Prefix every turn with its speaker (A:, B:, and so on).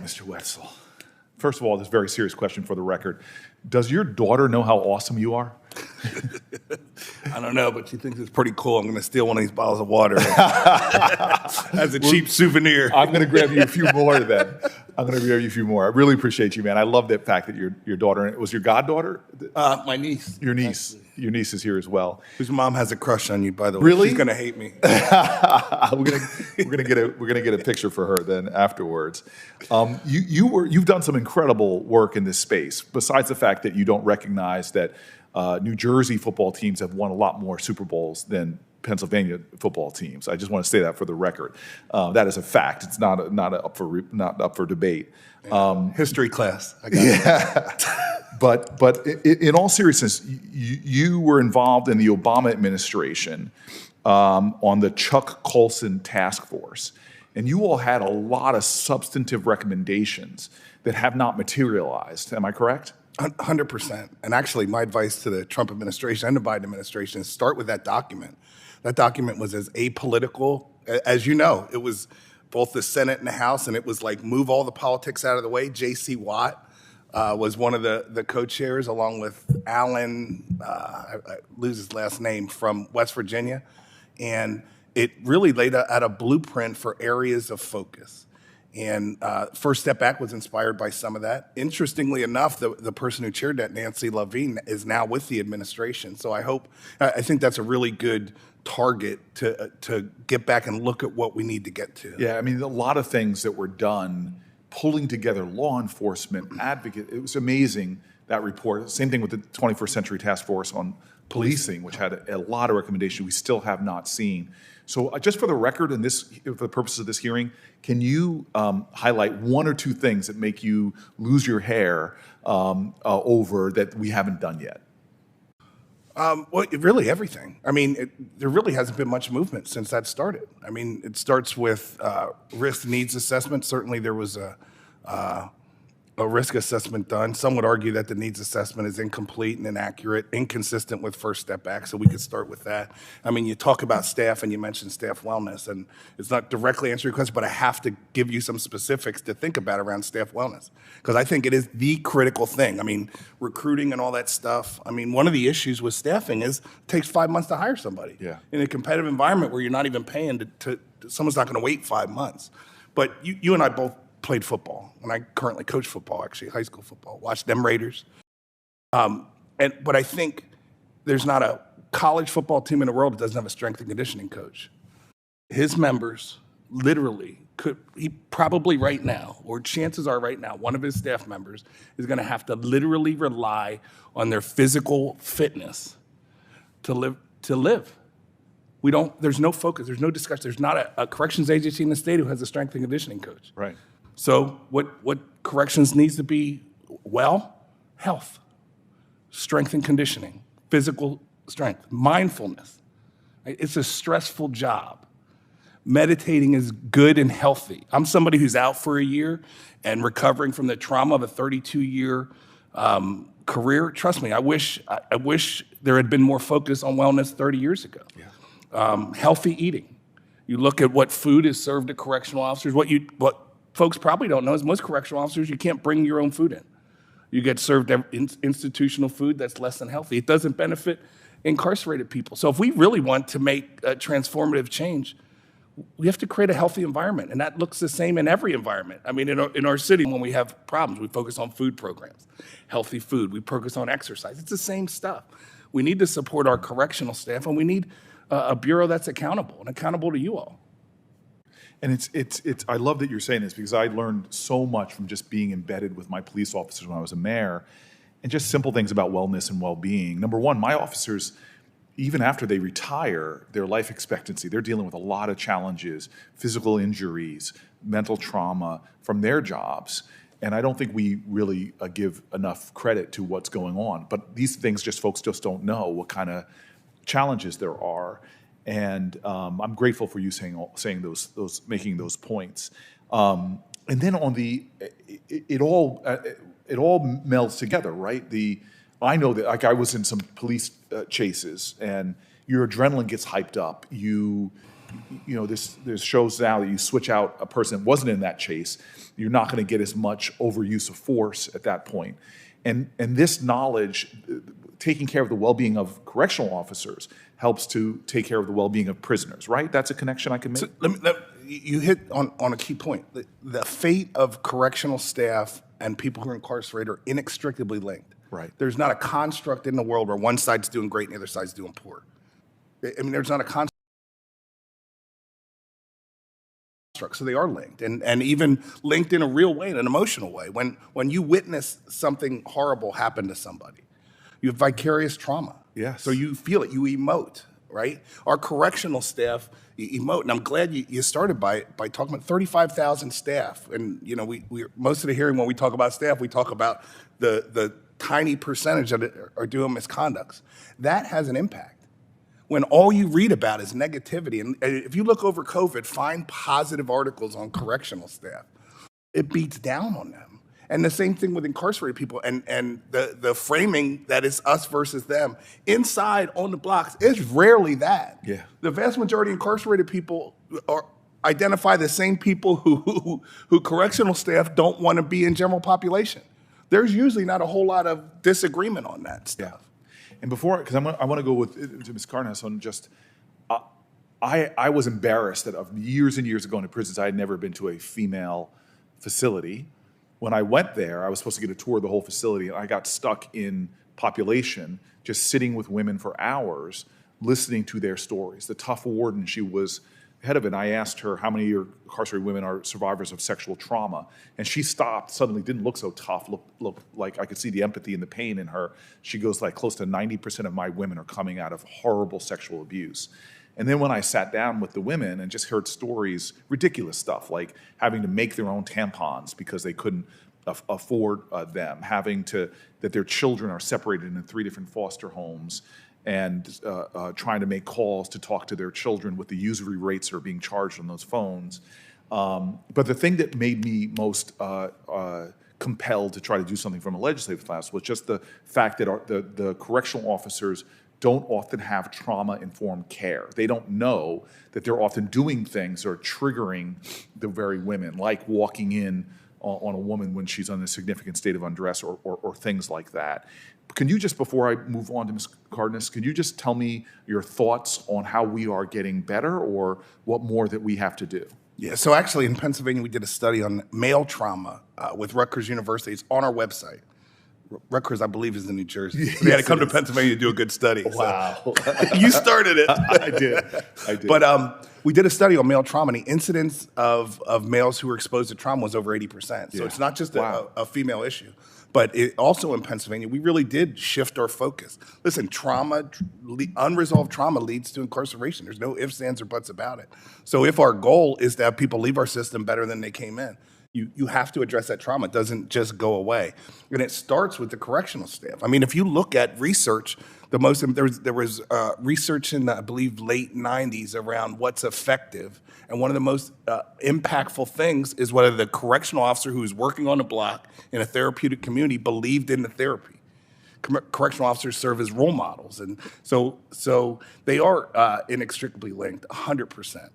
A: Mr. Wetzel. First of all, this very serious question for the record. Does your daughter know how awesome you are?
B: I don't know, but she thinks it's pretty cool. I'm going to steal one of these bottles of water as a cheap souvenir.
A: I'm going to grab you a few more then. I'm going to grab you a few more. I really appreciate you, man. I love that fact that your daughter, it was your goddaughter?
B: My niece.
A: Your niece.
B: Actually.
A: Your niece is here as well.
B: Whose mom has a crush on you, by the way.
A: Really?
B: She's going to hate me.
A: we're gonna get a picture for her then afterwards. You've done some incredible work in this space. Besides the fact that you don't recognize that New Jersey football teams have won a lot more Super Bowls than Pennsylvania football teams. I just want to say that for the record. That is a fact. It's not up for debate.
B: History class. I got it.
A: But in all seriousness, you were involved in the Obama administration on the Chuck Colson task force, and you all had a lot of substantive recommendations that have not materialized. Am I correct?
B: 100%. And actually, my advice to the Trump administration and the Biden administration is start with that document. That document was as apolitical, as you know. It was both the Senate and the House, and it was like move all the politics out of the way. J.C. Watt was one of the co-chairs, along with Alan, I lose his last name, from West Virginia. And it really laid out a blueprint for areas of focus. And First Step Back was inspired by some of that. Interestingly enough, the person who chaired that, Nancy Levine, is now with the administration. So I think that's a really good target to get back and look at what we need to get to.
A: Yeah, I mean, a lot of things that were done, pulling together law enforcement, advocate. It was amazing, that report. Same thing with the 21st Century Task Force on Policing, which had a lot of recommendations we still have not seen. So just for the record, and for the purposes of this hearing, can you highlight one or two things that make you lose your hair over that we haven't done yet?
B: Well, really everything. I mean, there really hasn't been much movement since that started. I mean, it starts with risk needs assessment. Certainly there was a risk assessment done. Some would argue that the needs assessment is incomplete and inaccurate, inconsistent with First Step Back, so we could start with that. I mean, you talk about staff and you mentioned staff wellness, and it's not directly answering your question, but I have to give you some specifics to think about around staff wellness, because I think it is the critical thing. I mean, recruiting and all that stuff. I mean, one of the issues with staffing is it takes 5 months to hire somebody.
A: Yeah.
B: In a competitive environment where you're not even paying someone's not gonna wait 5 months. But you and I both played football, and I currently coach football, actually, high school football. Watched them Raiders. But I think there's not a college football team in the world that doesn't have a strength and conditioning coach. His members literally he probably right now, or chances are right now, one of his staff members is gonna have to literally rely on their physical fitness to live. There's no focus, there's no discussion. There's not a corrections agency in the state who has a strength and conditioning coach.
A: Right.
B: So what corrections needs to be? Well, health, strength and conditioning, physical strength, mindfulness. It's a stressful job. Meditating is good and healthy. I'm somebody who's out for a year and recovering from the trauma of a 32-year career. Trust me, I wish there had been more focus on wellness 30 years ago. Yeah. Healthy eating. You look at what food is served to correctional officers. What folks probably don't know is most correctional officers, you can't bring your own food in. You get served institutional food that's less than healthy. It doesn't benefit incarcerated people. So if we really want to make a transformative change, we have to create a healthy environment, and that looks the same in every environment. I mean, in our city, when we have problems, we focus on food programs, healthy food. We focus on exercise. It's the same stuff. We need to support our correctional staff, and we need a bureau that's accountable and accountable to you all.
A: And it's I love that you're saying this, because I learned so much from just being embedded with my police officers when I was a mayor, and just simple things about wellness and well-being. Number one, my officers, even after they retire, their life expectancy, they're dealing with a lot of challenges, physical injuries, mental trauma from their jobs. And I don't think we really give enough credit to what's going on. But these things folks just don't know what kind of challenges there are. And I'm grateful for you saying those making those points. And then on it all melds together, right? I know that, like, I was in some police chases, and your adrenaline gets hyped up. You this shows now that you switch out a person that wasn't in that chase, you're not going to get as much overuse of force at that point. And this knowledge, taking care of the well-being of correctional officers, helps to take care of the well-being of prisoners, right? That's a connection I can make.
B: So you hit on a key point. The fate of correctional staff and people who are incarcerated are inextricably linked.
A: Right.
B: There's not a construct in the world where one side's doing great and the other side's doing poor. I mean, there's not a construct. So they are linked, and even linked in a real way, in an emotional way. When you witness something horrible happen to somebody, you have vicarious trauma.
A: Yes.
B: So you feel it, you emote, right? Our correctional staff emote, and I'm glad you started by talking about 35,000 staff. And we most of the hearing when we talk about staff, we talk about the tiny percentage that are doing misconducts. That has an impact. When all you read about is negativity, and if you look over COVID, find positive articles on correctional staff, it beats down on them. And the same thing with incarcerated people, and the framing that is us versus them. Inside on the blocks, it's rarely that.
A: Yeah.
B: The vast majority of incarcerated people identify the same people who correctional staff don't want to be in general population. There's usually not a whole lot of disagreement on that stuff.
A: Yeah. And because I want to go to Ms. Carnes on just, I was embarrassed that of years and years ago in prisons, I had never been to a female facility. When I went there, I was supposed to get a tour of the whole facility, and I got stuck in population, just sitting with women for hours, listening to their stories. The tough warden, she was head of it, and I asked her how many of your incarcerated women are survivors of sexual trauma, and she stopped, suddenly didn't look so tough, looked like I could see the empathy and the pain in her. She goes, like, close to 90% of my women are coming out of horrible sexual abuse. And then when I sat down with the women and just heard stories, ridiculous stuff, like having to make their own tampons because they couldn't afford them, that their children are separated in 3 different foster homes, and trying to make calls to talk to their children with the usury rates that are being charged on those phones. But the thing that made me most compelled to try to do something from a legislative class was just the fact that the correctional officers don't often have trauma-informed care. They don't know that they're often doing things that are triggering the very women, like walking in on a woman when she's in a significant state of undress or things like that. Can you just, before I move on to Ms. Cardenas, can you just tell me your thoughts on how we are getting better or what more that we have to do?
B: Yeah, so actually in Pennsylvania, we did a study on male trauma with Rutgers University. It's on our website. Rutgers, I believe, is in New Jersey. So they had to come to Pennsylvania to do a good study.
A: Wow.
B: So. You started it.
A: I did.
B: But we did a study on male trauma, and the incidence of males who were exposed to trauma was over 80%. So it's not just a female issue. But also in Pennsylvania, we really did shift our focus. Listen, unresolved trauma leads to incarceration. There's no ifs, ands, or buts about it. So if our goal is to have people leave our system better than they came in, you have to address that trauma. It doesn't just go away. And it starts with the correctional staff. I mean, if you look at research, there was research in the, I believe, late 90s around what's effective. And one of the most impactful things is whether the correctional officer who's working on the block in a therapeutic community believed in the therapy. Correctional officers serve as role models. And so they are inextricably linked, 100%.